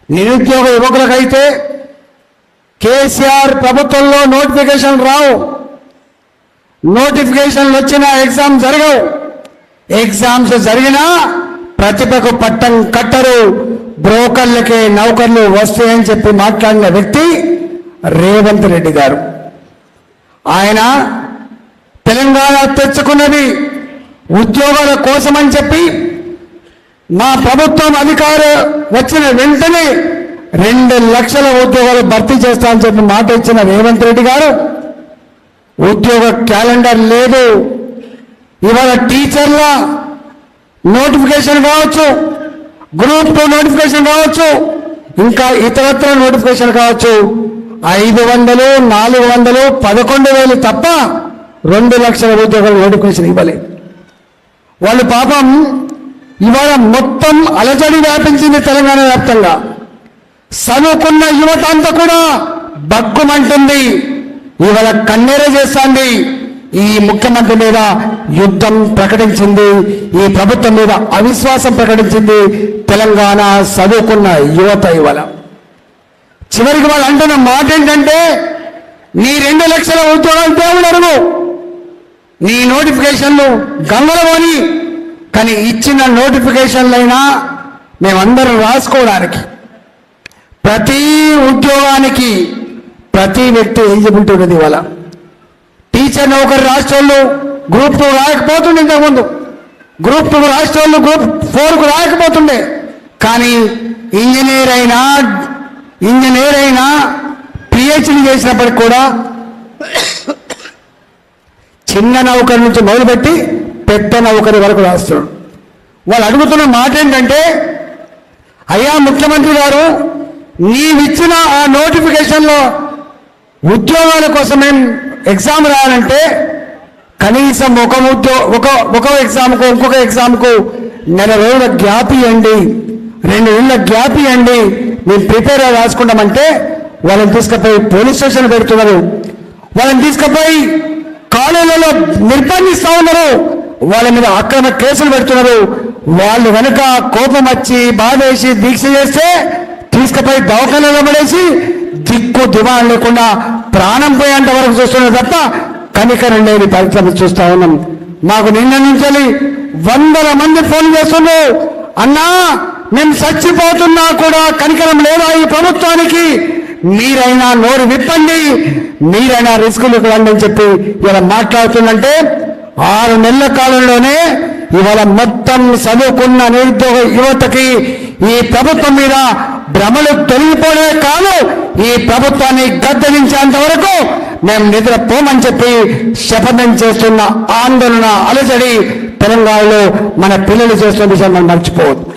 నిరుద్యోగ యువకులకైతే కేసీఆర్ ప్రభుత్వంలో నోటిఫికేషన్ రావు, నోటిఫికేషన్లు వచ్చినా ఎగ్జామ్ జరగవు, ఎగ్జామ్స్ జరిగినా ప్రతిభకు పట్టం కట్టరు, బ్రోకర్లకే నౌకర్లు వస్తాయని చెప్పి మాట్లాడిన వ్యక్తి రేవంత్ రెడ్డి గారు. ఆయన తెలంగాణ తెచ్చుకున్నది ఉద్యోగాల కోసమని చెప్పి మా ప్రభుత్వం అధికారం వచ్చిన వెంటనే 2 లక్షల ఉద్యోగాలు భర్తీ చేస్తామని చెప్పి మాట ఇచ్చిన రేవంత్ రెడ్డి గారు ఉద్యోగ క్యాలెండర్ లేదు. ఇవాళ టీచర్ల నోటిఫికేషన్ కావచ్చు, గ్రూప్ 2 నోటిఫికేషన్ కావచ్చు, ఇంకా ఇతరత్ర నోటిఫికేషన్ కావచ్చు, 500, 400, 11,000 తప్ప 2 లక్షల ఉద్యోగాలు నోటిఫికేషన్ ఇవ్వలేదు. వాళ్ళు పాపం ఇవాళ మొత్తం అలజడి వ్యాపించింది తెలంగాణ వ్యాప్తంగా. చదువుకున్న యువత అంతా కూడా బగ్గుమంటుంది, ఇవాళ కన్నెర చేస్తుంది. ఈ ముఖ్యమంత్రి మీద యుద్ధం ప్రకటించింది, ఈ ప్రభుత్వం మీద అవిశ్వాసం ప్రకటించింది తెలంగాణ చదువుకున్న యువత. ఇవాళ చివరికి వాళ్ళు అంటున్న మాట ఏంటంటే, నీ 2 లక్షల ఉద్యోగాలు దేవుడు అడుగు, నీ నోటిఫికేషన్లు గంగలమోని, కానీ ఇచ్చిన నోటిఫికేషన్లైనా మేమందరం రాసుకోవడానికి ప్రతి ఉద్యోగానికి ప్రతి వ్యక్తి ఎలిజిబిలిటీ ఉన్నది. ఇవాళ టీచర్ నౌకరు రాష్ట్రాల్లో గ్రూప్ 2 రాయకపోతుండే, ఇంతకుముందు గ్రూప్ 2 రాష్ట్రాల్లో గ్రూప్ 4కు రాయకపోతుండే. కానీ ఇంజనీర్ అయినా పిహెచ్డి చేసినప్పటికి కూడా చిన్న నౌకరి నుంచి మొదలుపెట్టి పెద్ద నౌకరి వరకు రాస్తున్నాడు. వాళ్ళు అడుగుతున్న మాట ఏంటంటే, అయ్యా ముఖ్యమంత్రి గారు, నీవిచ్చిన ఆ నోటిఫికేషన్లో ఉద్యోగాల కోసం మేము ఎగ్జామ్ రాయాలంటే కనీసం ఒక ఎగ్జామ్కు ఇంకొక ఎగ్జామ్కు 1 రోజుల గ్యాప్ ఇవ్వండి, 2 నెలల గ్యాప్ ఇవ్వండి, మేము ప్రిపేర్ అయ్యి రాసుకుంటామంటే వాళ్ళని తీసుకుపోయి పోలీస్ స్టేషన్ పెడుతున్నారు, వాళ్ళని తీసుకుపోయి కాలేజీలలో నిర్బంధిస్తూ ఉన్నారు, వాళ్ళ మీద అక్రమ కేసులు పెడుతున్నారు. వాళ్ళు కనుక కోపం వచ్చి బాధేసి దీక్ష చేస్తే తీసుకుపోయి దవాఖానలో పడేసి దిక్కు దివాణం లేకుండా ప్రాణం పోయేంత వరకు చూస్తున్నారు తప్ప కనికరం లేని పరిస్థితి చూస్తూ ఉన్నాం. మాకు నిన్న నుంచి 100 మంది ఫోన్ చేస్తున్నారు, అన్నా మేము చచ్చిపోతున్నా కూడా కనికరం లేదా ఈ ప్రభుత్వానికి, మీరైనా నోరు విప్పండి, మీరైనా రిస్కులు రండి అని చెప్పి ఇలా మాట్లాడుతుందంటే 6 నెలల కాలంలోనే ఇవాళ మొత్తం చదువుకున్న నిరుద్యోగ యువతకి ఈ ప్రభుత్వం మీద భ్రమలు తొలగిపోలే కాదు, ఈ ప్రభుత్వాన్ని గద్దెదించేంత వరకు మేము నిద్రపోమని చెప్పి శపథం చేస్తున్న ఆందోళన అలజడి తెలంగాణలో మన పిల్లలు చేస్తున్న విషయం మనం మర్చిపోవద్దు.